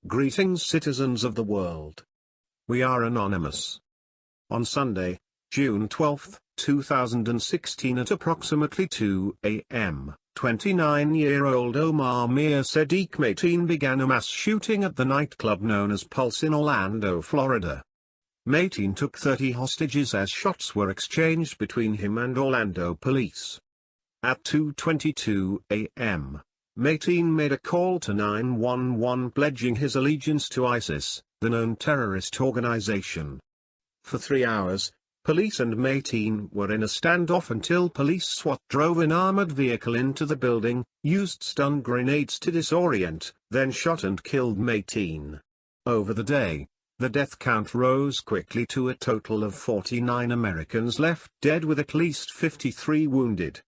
Greetings, citizens of the world. We are anonymous. On Sunday, June 12, 2016 at approximately 2 a.m., 29-year-old Omar Mir Sadiq Mateen began a mass shooting at the nightclub known as Pulse in Orlando, Florida. Mateen took 30 hostages as shots were exchanged between him and Orlando police. At 2:22 a.m., Mateen made a call to 911 pledging his allegiance to ISIS, the known terrorist organization. For 3 hours, police and Mateen were in a standoff until police SWAT drove an armored vehicle into the building, used stun grenades to disorient, then shot and killed Mateen. Over the day, the death count rose quickly to a total of 49 Americans left dead with at least 53 wounded.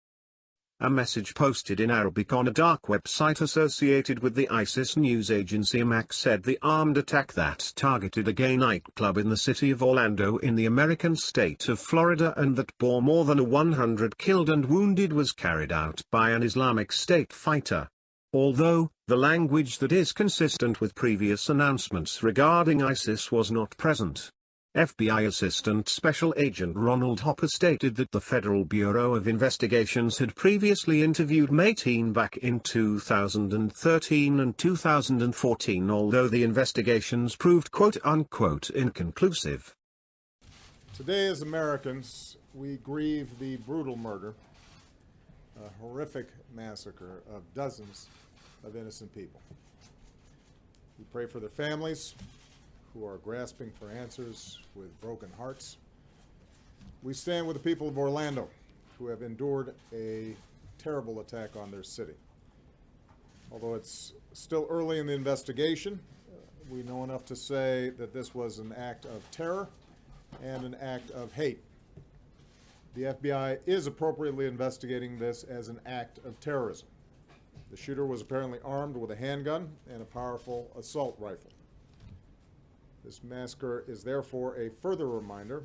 A message posted in Arabic on a dark website associated with the ISIS news agency Amaq said the armed attack that targeted a gay nightclub in the city of Orlando in the American state of Florida and that bore more than 100 killed and wounded was carried out by an Islamic State fighter. Although, the language that is consistent with previous announcements regarding ISIS was not present. FBI Assistant Special Agent Ronald Hopper stated that the Federal Bureau of Investigations had previously interviewed Mateen back in 2013 and 2014, although the investigations proved quote-unquote inconclusive. Today as Americans, we grieve the brutal murder, a horrific massacre of dozens of innocent people. We pray for their families who are grasping for answers with broken hearts. We stand with the people of Orlando who have endured a terrible attack on their city. Although it's still early in the investigation, we know enough to say that this was an act of terror and an act of hate. The FBI is appropriately investigating this as an act of terrorism. The shooter was apparently armed with a handgun and a powerful assault rifle. This massacre is therefore a further reminder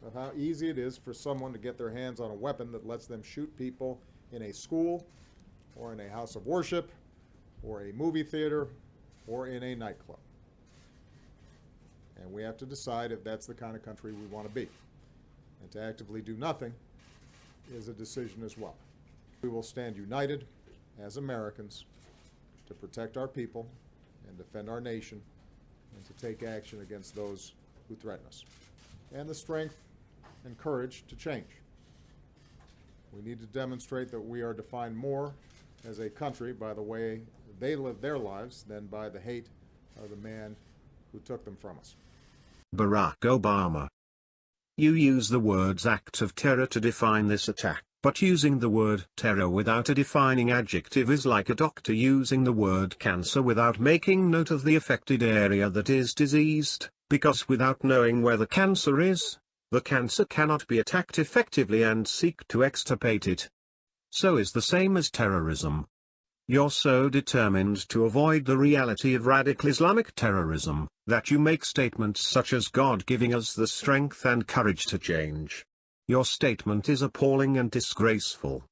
of how easy it is for someone to get their hands on a weapon that lets them shoot people in a school, or in a house of worship, or a movie theater, or in a nightclub. And we have to decide if that's the kind of country we want to be. And to actively do nothing is a decision as well. We will stand united as Americans to protect our people and defend our nation, and to take action against those who threaten us, and the strength and courage to change. We need to demonstrate that we are defined more as a country by the way they live their lives than by the hate of the man who took them from us. Barack Obama. You use the words act of terror to define this attack, but using the word terror without a defining adjective is like a doctor using the word cancer without making note of the affected area that is diseased, because without knowing where the cancer is, the cancer cannot be attacked effectively and seek to extirpate it. So is the same as terrorism. You're so determined to avoid the reality of radical Islamic terrorism, that you make statements such as God giving us the strength and courage to change. Your statement is appalling and disgraceful.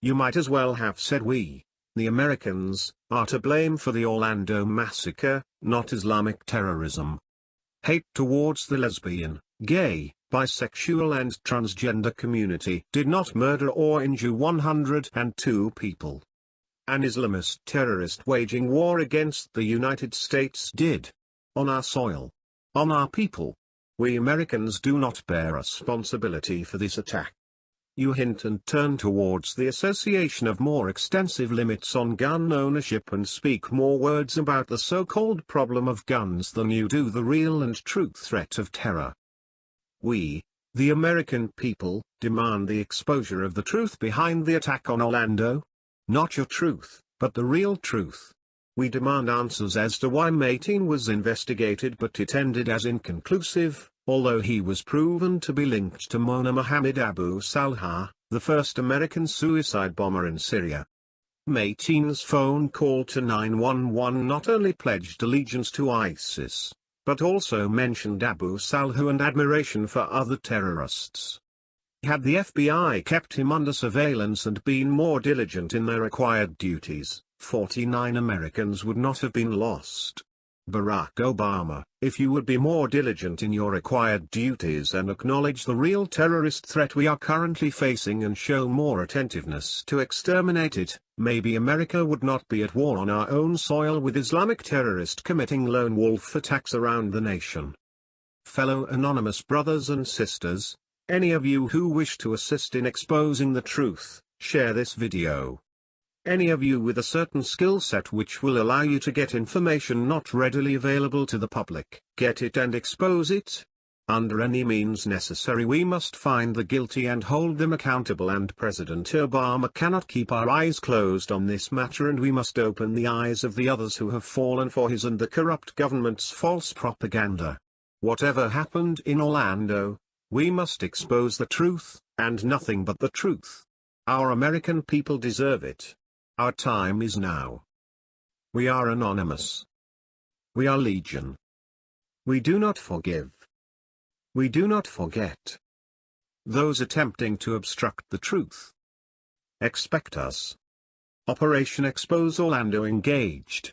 You might as well have said we, the Americans, are to blame for the Orlando massacre, not Islamic terrorism. Hate towards the lesbian, gay, bisexual and transgender community did not murder or injure 102 people. An Islamist terrorist waging war against the United States did. On our soil. On our people. We Americans do not bear responsibility for this attack. You hint and turn towards the association of more extensive limits on gun ownership and speak more words about the so-called problem of guns than you do the real and true threat of terror. We, the American people, demand the exposure of the truth behind the attack on Orlando. Not your truth, but the real truth. We demand answers as to why Mateen was investigated but it ended as inconclusive, although he was proven to be linked to Mona Mohammed Abu Salha, the first American suicide bomber in Syria. Mateen's phone call to 911 not only pledged allegiance to ISIS, but also mentioned Abu Salha and admiration for other terrorists. Had the FBI kept him under surveillance and been more diligent in their required duties, 49 Americans would not have been lost. Barack Obama, if you would be more diligent in your required duties and acknowledge the real terrorist threat we are currently facing and show more attentiveness to exterminate it, maybe America would not be at war on our own soil with Islamic terrorists committing lone wolf attacks around the nation. Fellow anonymous brothers and sisters, any of you who wish to assist in exposing the truth, share this video. Any of you with a certain skill set which will allow you to get information not readily available to the public, get it and expose it. Under any means necessary we must find the guilty and hold them accountable, and President Obama cannot keep our eyes closed on this matter, and we must open the eyes of the others who have fallen for his and the corrupt government's false propaganda. Whatever happened in Orlando, we must expose the truth, and nothing but the truth. Our American people deserve it. Our time is now. We are anonymous. We are legion. We do not forgive. We do not forget. Those attempting to obstruct the truth. Expect us. Operation Expose Orlando engaged.